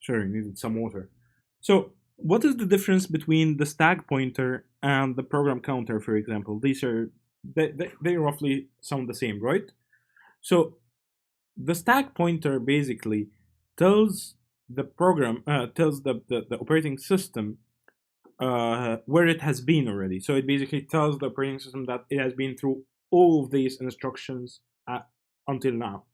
Sorry, needed some water. So, what is the difference between the stack pointer and the program counter, for example? These are they roughly sound the same, right? So, the stack pointer basically tells the program tells the operating system where it has been already. So it basically tells the operating system that it has been through all of these instructions until now.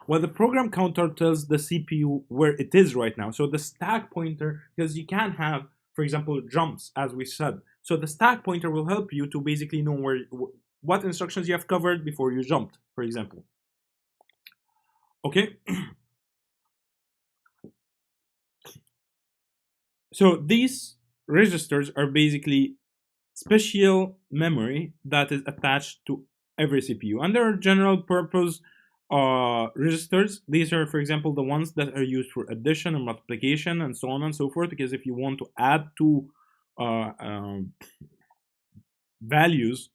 Well, the program counter tells the CPU where it is right now. So the stack pointer, because you can have, for example, jumps, as we said. So the stack pointer will help you to basically know where what instructions you have covered before you jumped, for example. Okay. So these registers are basically special memory that is attached to every CPU. And there are general purpose registers. These are, for example, the ones that are used for addition and multiplication and so on and so forth. Because if you want to add two uh, um, values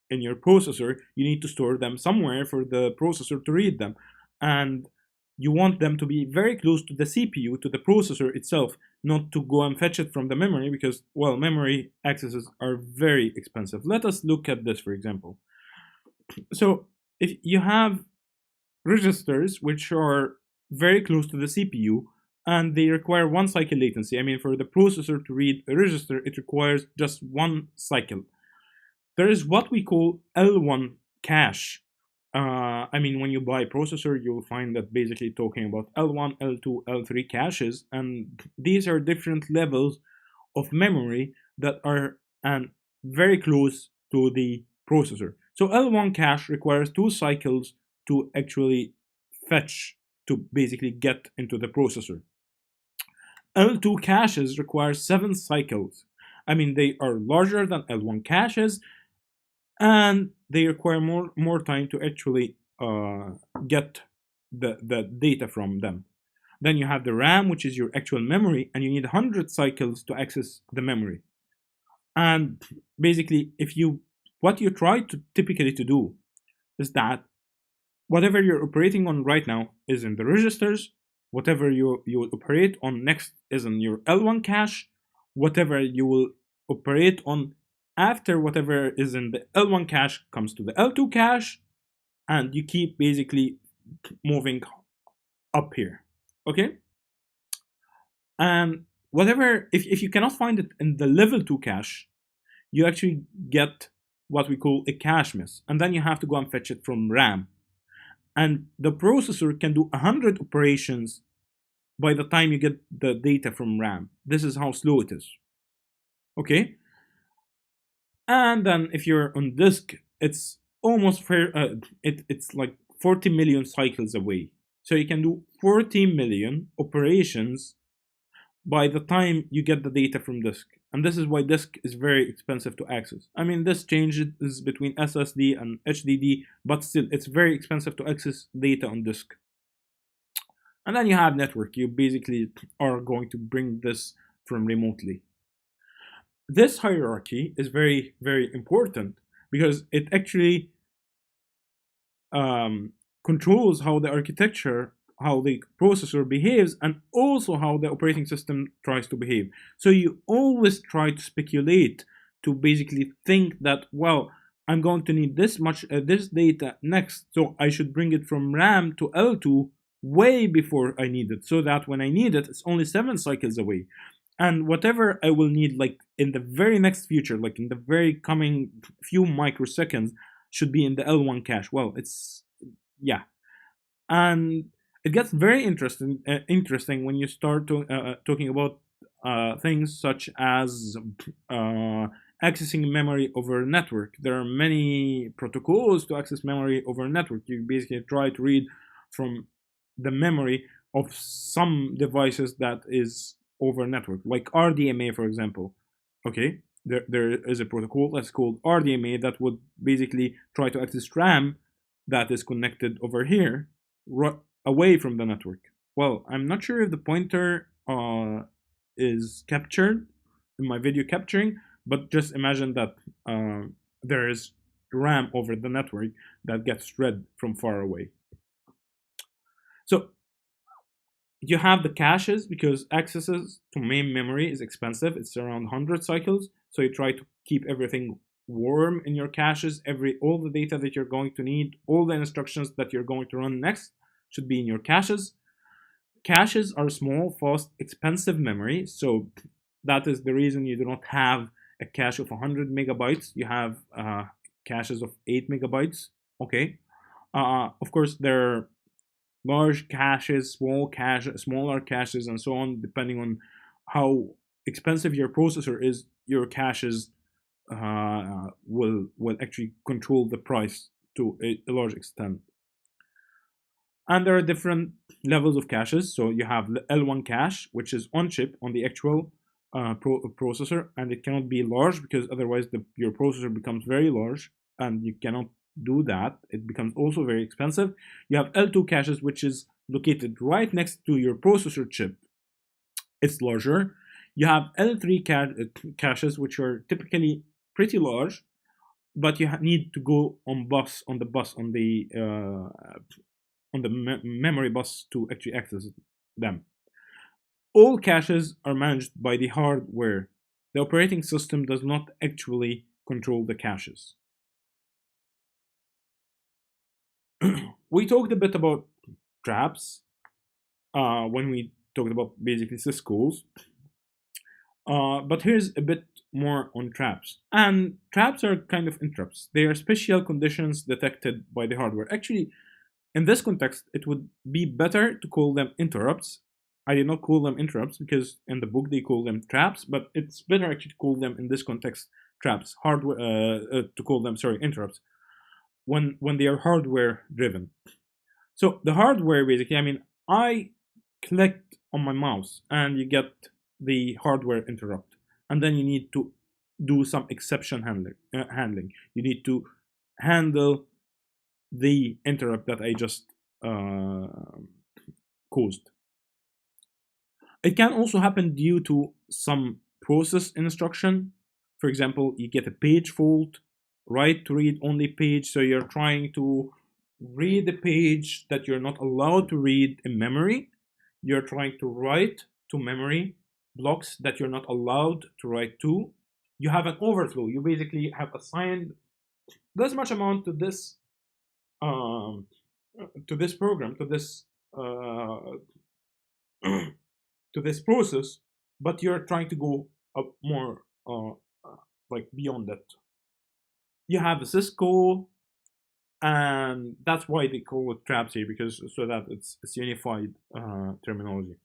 in your processor, you need to store them somewhere for the processor to read them. And you want them to be very close to the CPU, to the processor itself, not to go and fetch it from the memory because, well, memory accesses are very expensive. Let us look at this, for example. So, if you have registers which are very close to the CPU and they require one cycle latency, I mean, for the processor to read a register, it requires just one cycle. There is what we call L1 cache. I mean, when you buy a processor, you'll find that basically talking about L1, L2, L3 caches, and these are different levels of memory that are very close to the processor. So L1 cache requires 2 cycles to actually fetch to basically get into the processor. L2 caches require 7 cycles. I mean, they are larger than L1 caches, and they require more time to actually get the data from them. Then you have the RAM, which is your actual memory, and you need 100 cycles to access the memory. And basically, what you try to typically to do is that whatever you're operating on right now is in the registers. Whatever you will operate on next is in your L1 cache. Whatever you will operate on after whatever is in the L1 cache comes to the L2 cache, and you keep basically moving up here. Okay? And whatever, if you cannot find it in the level 2 cache, you actually get what we call a cache miss. And then you have to go and fetch it from RAM. And the processor can do 100 operations by the time you get the data from RAM. This is how slow it is. Okay? And then if you're on disk, it's almost fair. It's like 40 million cycles away. So you can do 40 million operations by the time you get the data from disk. And this is why disk is very expensive to access. I mean, this changes between SSD and HDD, but still, it's very expensive to access data on disk. And then you have network. You basically are going to bring this from remotely. This hierarchy is very, very important because it actually controls how the architecture, how the processor behaves, and also how the operating system tries to behave. So you always try to speculate to basically think that, well, I'm going to need this much this data next, so I should bring it from RAM to L2 way before I need it, so that when I need it, it's only 7 cycles away. And whatever I will need, like in the very next future, like in the very coming few microseconds, should be in the L1 cache. Well, it's yeah, and it gets very interesting when you start talking about things such as accessing memory over network. There are many protocols to access memory over network. You basically try to read from the memory of some devices that is over network, like RDMA, for example. Okay, there is a protocol that's called RDMA that would basically try to access RAM that is connected over here away from the network. Well, I'm not sure if the pointer is captured in my video capturing, but just imagine that there is RAM over the network that gets read from far away. So You have the caches because accesses to main memory is expensive. It's around 100 cycles. So you try to keep everything warm in your caches. All the data that you're going to need, all the instructions that you're going to run next should be in your caches. Caches are small, fast, expensive memory. So that is the reason you do not have a cache of 100 megabytes. You have caches of 8 megabytes. Okay. Of course, there are large caches, smaller caches, and so on. Depending on how expensive your processor is, your caches will actually control the price to a large extent. And there are different levels of caches. So you have L1 cache, which is on chip on the actual processor, and it cannot be large because otherwise your processor becomes very large, and you cannot do that. It becomes also very expensive. You have L2 caches, which is located right next to your processor chip. It's larger. You have L3 caches, which are typically pretty large, but you need to go on the memory bus to actually access them. All caches are managed by the hardware. The operating system does not actually control the caches. We talked a bit about traps when we talked about basically syscalls. But here's a bit more on traps. And traps are kind of interrupts. They are special conditions detected by the hardware. Actually, in this context, it would be better to call them interrupts. I did not call them interrupts because in the book they call them traps, but it's better actually to call them in this context traps. To call them interrupts when they are hardware driven. So the hardware basically, I mean, I clicked on my mouse and you get the hardware interrupt, and then you need to do some exception handling. You need to handle the interrupt that I just caused. It can also happen due to some process instruction. For example, you get a page fault, write to read only page, so you're trying to read a page that you're not allowed to read in memory. You're trying to write to memory blocks that you're not allowed to write to. You have an overflow. You basically have assigned this much amount to this program, to this process, but you're trying to go up more like beyond that. You have a syscall, and that's why they call it traps here, because so that it's unified terminology.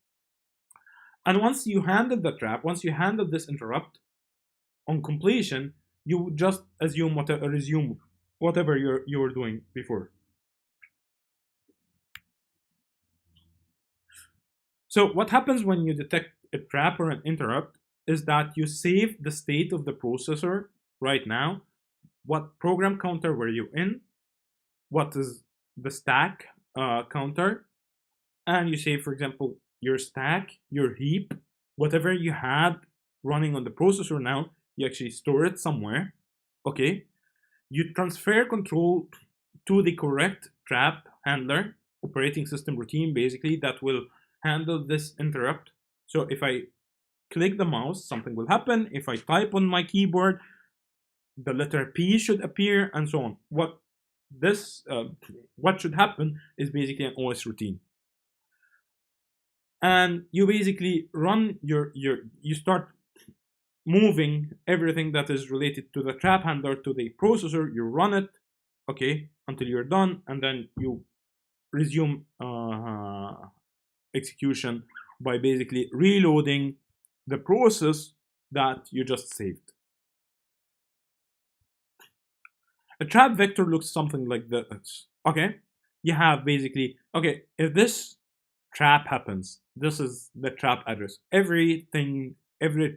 And once you handle the trap, once you handle this interrupt, on completion, you just resume whatever you were doing before. So what happens when you detect a trap or an interrupt is that you save the state of the processor right now. What program counter were you in? What is the stack counter? And you say, for example, your stack, your heap, whatever you had running on the processor now, you actually store it somewhere. Okay. You transfer control to the correct trap handler, operating system routine, basically, that will handle this interrupt. So if I click the mouse, something will happen. If I type on my keyboard, the letter P should appear, and so on. What should happen is basically an OS routine. And you basically run you start moving everything that is related to the trap handler to the processor. You run it, okay, until you're done, and then you resume execution by basically reloading the process that you just saved. A trap vector looks something like this. Okay, you have basically, okay, if this trap happens, this is the trap address. Every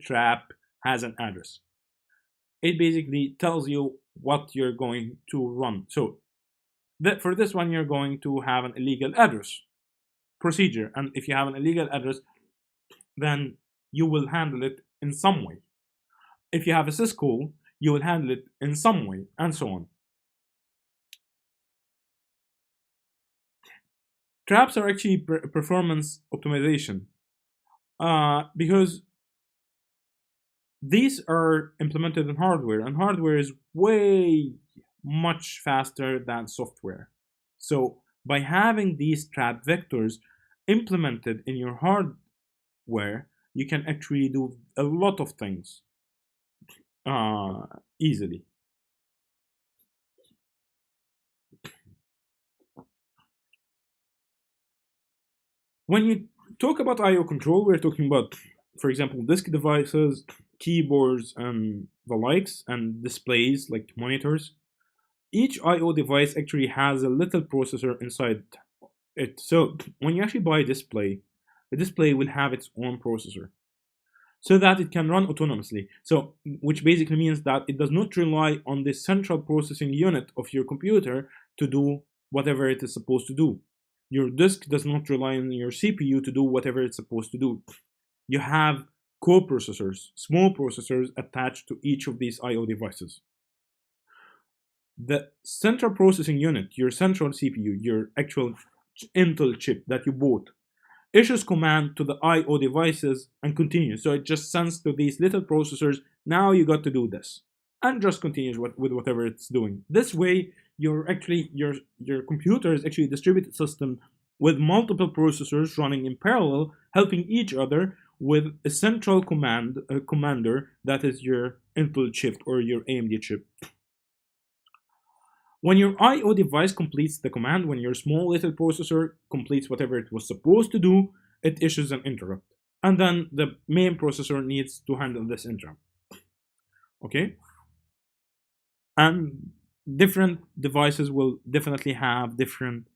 trap has an address. It basically tells you what you're going to run. So for this one, you're going to have an illegal address procedure. And if you have an illegal address, then you will handle it in some way. If you have a syscall, you will handle it in some way, and so on. Traps are actually performance optimization, because these are implemented in hardware, and hardware is way much faster than software. So by having these trap vectors implemented in your hardware, you can actually do a lot of things uh, easily. When you talk about I/O control, we're talking about, for example, disk devices, keyboards, and the likes, and displays like monitors. Each I/O device actually has a little processor inside it. So when you actually buy a display, the display will have its own processor so that it can run autonomously. So, which basically means that it does not rely on the central processing unit of your computer to do whatever it is supposed to do. Your disk does not rely on your CPU to do whatever it's supposed to do. You have co-processors, small processors attached to each of these I/O devices. The central processing unit, your central CPU, your actual Intel chip that you bought, issues command to the I/O devices and continues. So it just sends to these little processors, now you got to do this, and just continues with whatever it's doing. This way, your computer is actually a distributed system with multiple processors running in parallel, helping each other with a central commander that is your Intel chip or your AMD chip. When your I/O device completes the command, when your small little processor completes whatever it was supposed to do, it issues an interrupt. And then the main processor needs to handle this interrupt. Okay? And different devices will definitely have different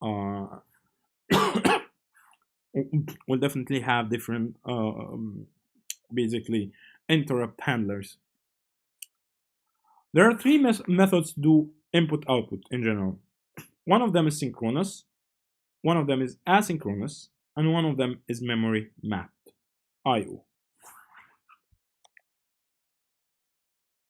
uh, will definitely have different basically interrupt handlers. There are three methods to do input output in general. One of them is synchronous, one of them is asynchronous, and one of them is memory mapped I/O.